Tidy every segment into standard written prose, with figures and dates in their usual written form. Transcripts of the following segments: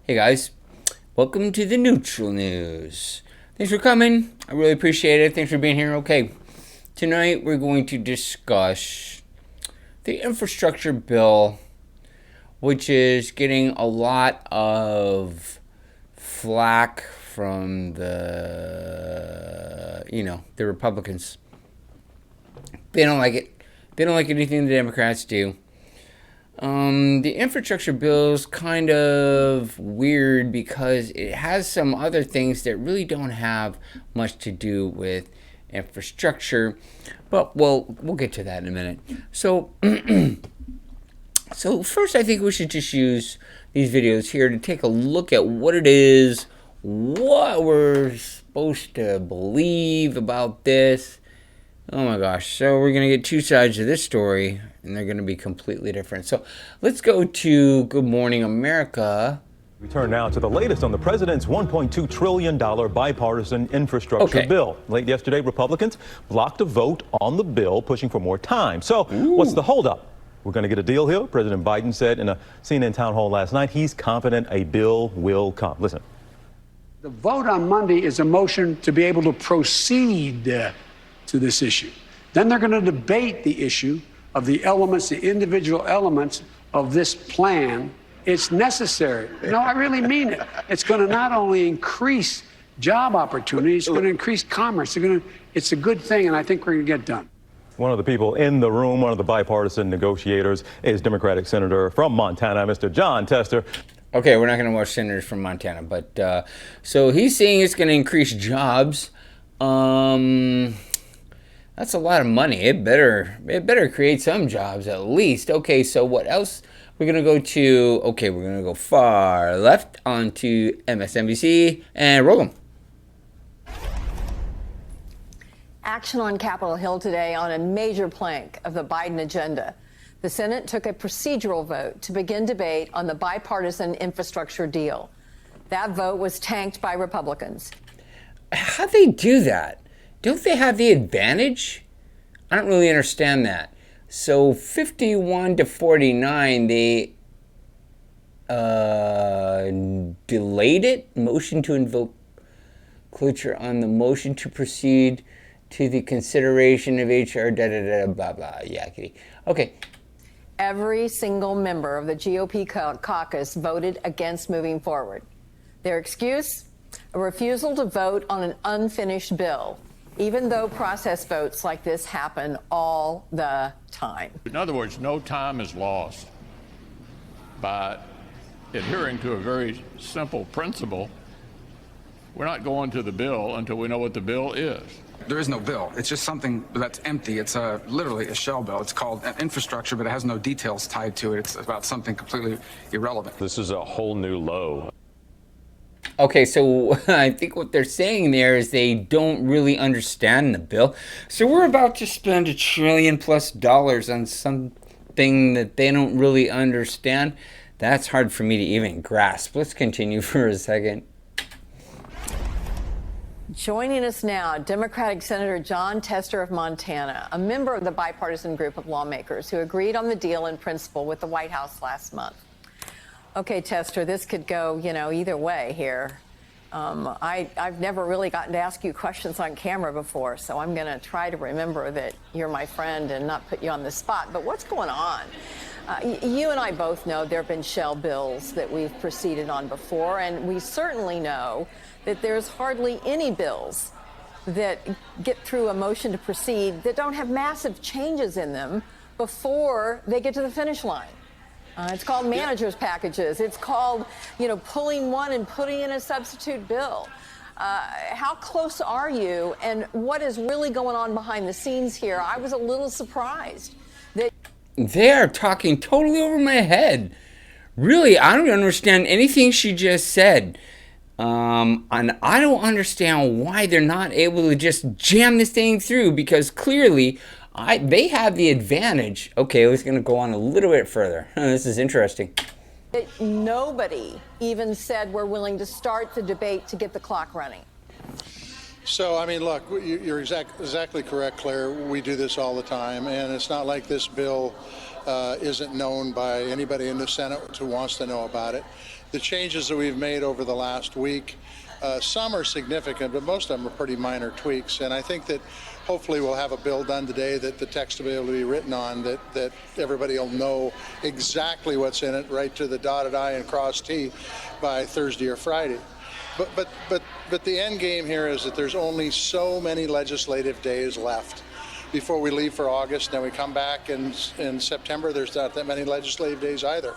Hey guys, welcome to the Neutral News. Thanks for coming. I really appreciate it. Thanks for being here. Okay, tonight we're going to discuss the infrastructure bill, which is getting a lot of flack from the Republicans. They don't like it. They don't like anything the Democrats do. The infrastructure bill is kind of weird because it has some other things that really don't have much to do with infrastructure, but we'll get to that in a minute. So, so first, I think we should just use these videos here to take a look at what it is, what we're supposed to believe about this. Oh my gosh, so we're going to get two sides of this story, and they're going to be completely different. So let's go to Good Morning America. We turn now to the latest on the president's $1.2 trillion bipartisan infrastructure bill. Late yesterday, Republicans blocked a vote on the bill, pushing for more time. So what's the holdup? We're going to get a deal here. President Biden said in a CNN town hall last night he's confident a bill will come. Listen. The vote on Monday is a motion to be able to proceed to this issue. Then they're going to debate the issue of the elements, the individual elements of this plan. It's necessary. No, I really mean it. It's going to not only increase job opportunities, it's going to increase commerce. It's a good thing, and I think we're going to get done. One of the people in the room, one of the bipartisan negotiators, is Democratic Senator from Montana, Mr. Jon Tester. Okay, we're not going to watch senators from Montana, but so he's saying it's going to increase jobs. That's a lot of money. It better create some jobs at least. Okay, so what else? We're going to go to, we're going to go far left onto MSNBC and roll them. Action on Capitol Hill today on a major plank of the Biden agenda. The Senate took a procedural vote to begin debate on the bipartisan infrastructure deal. That vote was tanked by Republicans. How'd they do that? Don't they have the advantage? I don't really understand that. So 51 to 49, they delayed it. Motion to invoke cloture on the motion to proceed to the consideration of HR, blah, blah, yakety. Okay. Every single member of the GOP caucus voted against moving forward. Their excuse? A refusal to vote on an unfinished bill, even though process votes like this happen all the time. In other words, no time is lost by adhering to a very simple principle. We're not going to the bill until we know what the bill is. There is no bill. It's just something that's empty. It's literally a shell bill. It's called an infrastructure, but it has no details tied to it. It's about something completely irrelevant. This is a whole new low. Okay, so I think what they're saying there is they don't really understand the bill. So we're about to spend $1 trillion+ on something that they don't really understand. That's hard for me to even grasp. Let's continue for a second. Joining us now, Democratic Senator Jon Tester of Montana, a member of the bipartisan group of lawmakers who agreed on the deal in principle with the White House last month. Okay, Tester, this could go, either way here. I've never really gotten to ask you questions on camera before, so I'm going to try to remember that you're my friend and not put you on the spot. But what's going on? You and I both know there have been shell bills that we've proceeded on before, and we certainly know that there's hardly any bills that get through a motion to proceed that don't have massive changes in them before they get to the finish line. It's called managers' packages. It's called, pulling one and putting in a substitute bill. How close are you, and what is really going on behind the scenes here? I was a little surprised that they are talking totally over my head. Really, I don't understand anything she just said. And I don't understand why they're not able to just jam this thing through, because clearly they have the advantage. Okay, I was going to go on a little bit further. This is interesting. Nobody even said we're willing to start the debate to get the clock running. So, I mean, look, you're exactly correct, Claire. We do this all the time, and it's not like this bill isn't known by anybody in the Senate who wants to know about it. The changes that we've made over the last week, some are significant, but most of them are pretty minor tweaks. And I think that hopefully we'll have a bill done today that the text will be able to be written on, that everybody will know exactly what's in it, right to the dotted I and crossed T by Thursday or Friday. But the end game here is that there's only so many legislative days left before we leave for August. Then we come back in September. There's not that many legislative days either.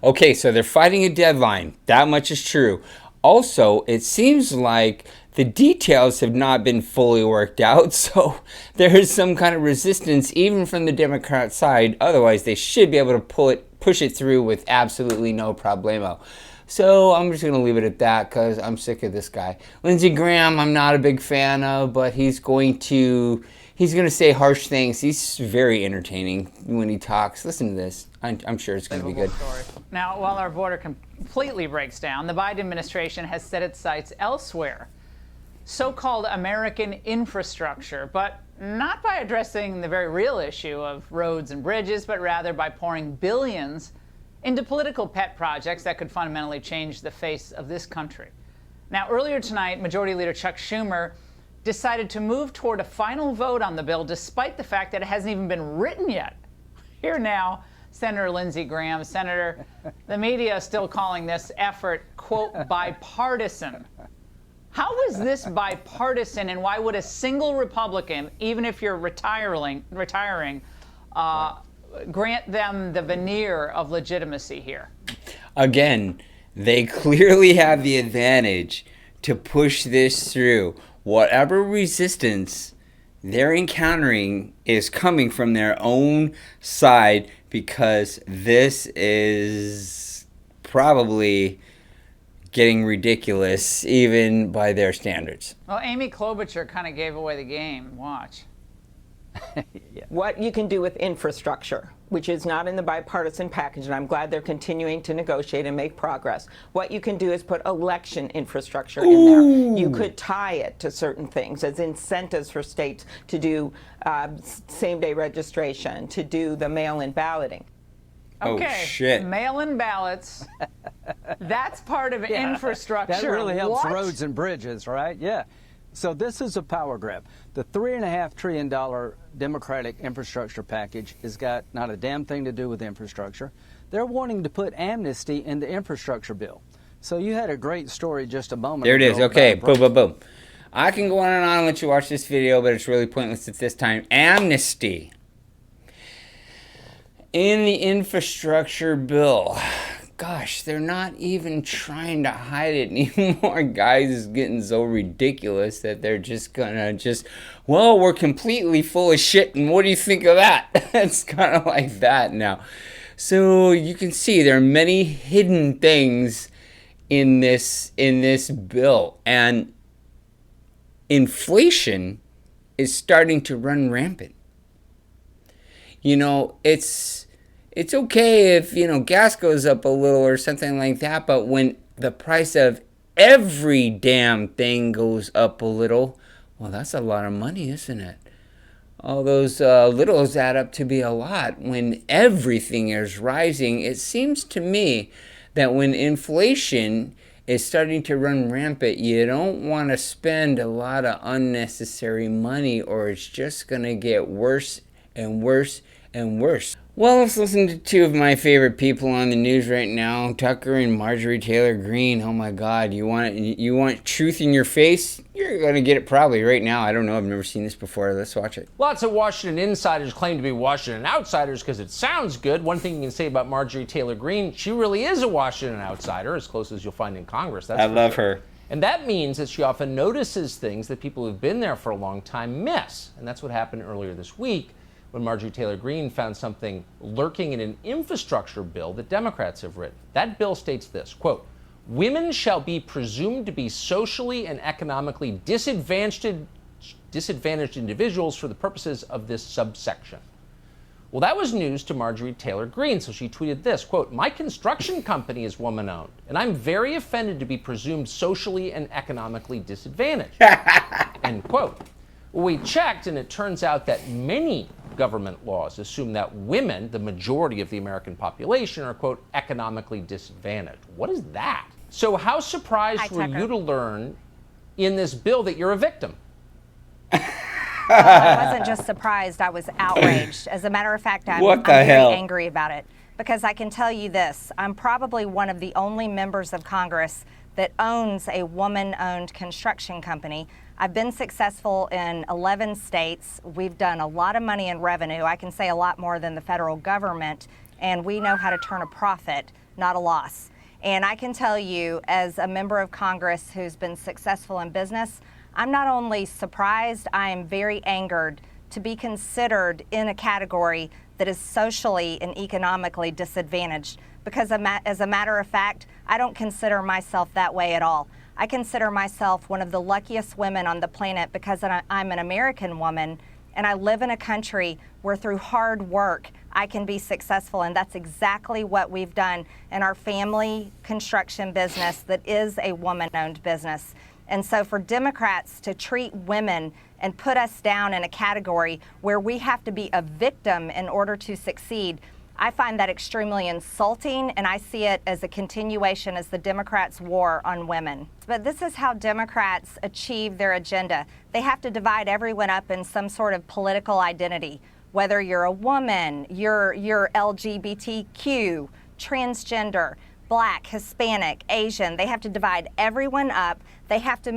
Okay, so they're fighting a deadline. That much is true. Also, it seems like the details have not been fully worked out, so there is some kind of resistance even from the Democrat side. Otherwise, they should be able to push it through with absolutely no problemo. So I'm just going to leave it at that because I'm sick of this guy. Lindsey Graham, I'm not a big fan of, but he's going to say harsh things. He's very entertaining when he talks. Listen to this. I'm sure it's going to be good. Now, while our border completely breaks down, the Biden administration has set its sights elsewhere. So-called American infrastructure, but not by addressing the very real issue of roads and bridges, but rather by pouring billions into political pet projects that could fundamentally change the face of this country. Now, earlier tonight, Majority Leader Chuck Schumer decided to move toward a final vote on the bill despite the fact that it hasn't even been written yet. Here now, Senator Lindsey Graham. Senator, the media is still calling this effort, quote, bipartisan. How is this bipartisan, and why would a single Republican, even if you're retiring, grant them the veneer of legitimacy here? Again, they clearly have the advantage to push this through. Whatever resistance they're encountering is coming from their own side, because this is probably getting ridiculous even by their standards. Well, Amy Klobuchar kind of gave away the game. Watch. What you can do with infrastructure, which is not in the bipartisan package, and I'm glad they're continuing to negotiate and make progress. What you can do is put election infrastructure in there. You could tie it to certain things as incentives for states to do same-day registration, to do the mail-in balloting. Okay, oh, shit. Mail-in ballots, that's part of infrastructure. That really helps What? roads and bridges, right? Yeah. So this is a power grab. The $3.5 trillion Democratic infrastructure package has got not a damn thing to do with infrastructure. They're wanting to put amnesty in the infrastructure bill. So you had a great story just a moment ago. There it is. Okay, boom, boom, boom. I can go on and let you watch this video, but it's really pointless at this time. Amnesty in the infrastructure bill. Gosh, they're not even trying to hide it anymore, guys. It's getting so ridiculous that they're just gonna well, we're completely full of shit, and what do you think of that? It's kind of like that now. So you can see there are many hidden things in this bill, and inflation is starting to run rampant. You know, it's okay if, gas goes up a little or something like that, but when the price of every damn thing goes up a little, well, that's a lot of money, isn't it? All those littles add up to be a lot. When everything is rising, it seems to me that when inflation is starting to run rampant, you don't want to spend a lot of unnecessary money, or it's just going to get worse and worse and worse. Well, let's listen to two of my favorite people on the news right now, Tucker and Marjorie Taylor Greene. Oh my God, you want truth in your face? You're gonna get it probably right now. I don't know, I've never seen this before. Let's watch it. Lots of Washington insiders claim to be Washington outsiders because it sounds good. One thing you can say about Marjorie Taylor Greene, she really is a Washington outsider, as close as you'll find in Congress. That's I love her. And that means that she often notices things that people who've been there for a long time miss. And that's what happened earlier this week, when Marjorie Taylor Greene found something lurking in an infrastructure bill that Democrats have written. That bill states this, quote, "Women shall be presumed to be socially and economically disadvantaged individuals for the purposes of this subsection." Well, that was news to Marjorie Taylor Greene, so she tweeted this, quote, "My construction company is woman-owned, and I'm very offended to be presumed socially and economically disadvantaged," end quote. Well, we checked, and it turns out that many government laws assume that women, the majority of the American population, are, quote, economically disadvantaged. What is that? So how surprised were you to learn in this bill that you're a victim? I wasn't just surprised, I was outraged. As a matter of fact, I'm very angry about it. Because I can tell you this, I'm probably one of the only members of Congress that owns a woman-owned construction company. I've been successful in 11 states. We've done a lot of money in revenue. I can say a lot more than the federal government, and we know how to turn a profit, not a loss. And I can tell you, as a member of Congress who's been successful in business, I'm not only surprised, I am very angered to be considered in a category that is socially and economically disadvantaged. Because as a matter of fact, I don't consider myself that way at all. I consider myself one of the luckiest women on the planet because I'm an American woman and I live in a country where through hard work I can be successful, and that's exactly what we've done in our family construction business that is a woman-owned business. And so for Democrats to treat women and put us down in a category where we have to be a victim in order to succeed, I find that extremely insulting, and I see it as a continuation as the Democrats' war on women. But this is how Democrats achieve their agenda. They have to divide everyone up in some sort of political identity, whether you're a woman, you're LGBTQ, transgender, Black, Hispanic, Asian. They have to divide everyone up. They have to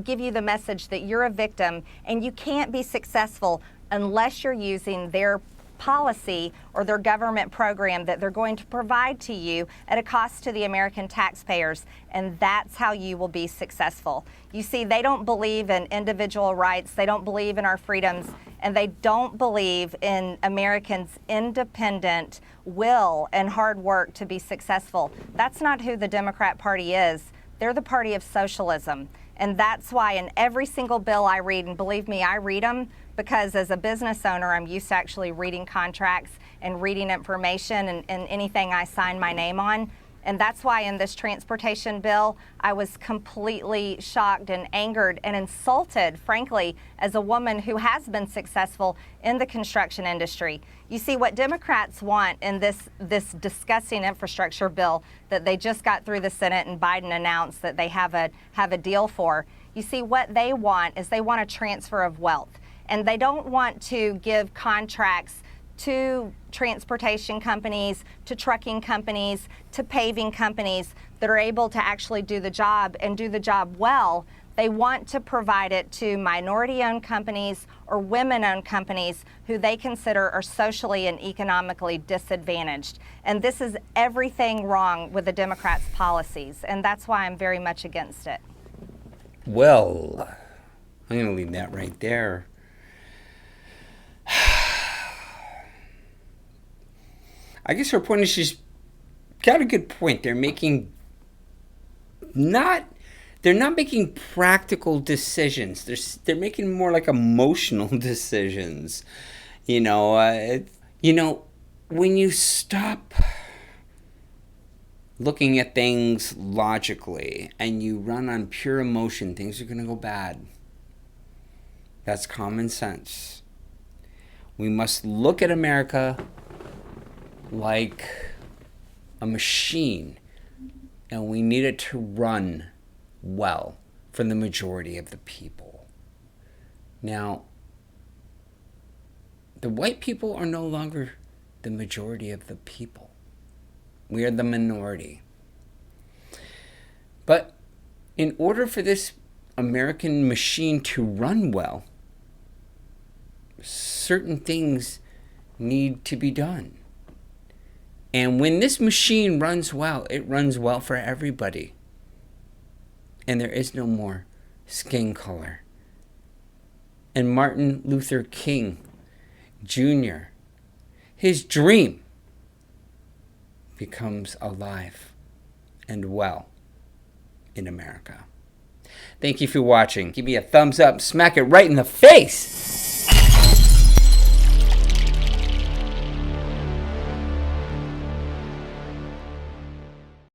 give you the message that you're a victim and you can't be successful unless you're using their policy or their government program that they're going to provide to you at a cost to the American taxpayers, and that's how you will be successful. You see, they don't believe in individual rights, they don't believe in our freedoms, and they don't believe in Americans' independent will and hard work to be successful. That's not who the Democrat Party is. They're the party of socialism. And that's why in every single bill I read, and believe me, I read them because as a business owner, I'm used to actually reading contracts and reading information and anything I sign my name on. And that's why in this transportation bill, I was completely shocked and angered and insulted, frankly, as a woman who has been successful in the construction industry. You see, what Democrats want in this disgusting infrastructure bill that they just got through the Senate and Biden announced that they have a deal for, you see, what they want is they want a transfer of wealth. And they don't want to give contracts to transportation companies, to trucking companies, to paving companies that are able to actually do the job and do the job well. They want to provide it to minority-owned companies or women-owned companies who they consider are socially and economically disadvantaged. And this is everything wrong with the Democrats' policies, and that's why I'm very much against it. Well, I'm going to leave that right there. I guess her point is she's got a good point. They're not making practical decisions. They're making more like emotional decisions. When you stop looking at things logically and you run on pure emotion, things are going to go bad. That's common sense. We must look at America like a machine, and we need it to run well for the majority of the people. Now, the white people are no longer the majority of the people. We are the minority. But in order for this American machine to run well, certain things need to be done. And when this machine runs well, it runs well for everybody. And there is no more skin color. And Martin Luther King Jr., his dream becomes alive and well in America. Thank you for watching. Give me a thumbs up, smack it right in the face.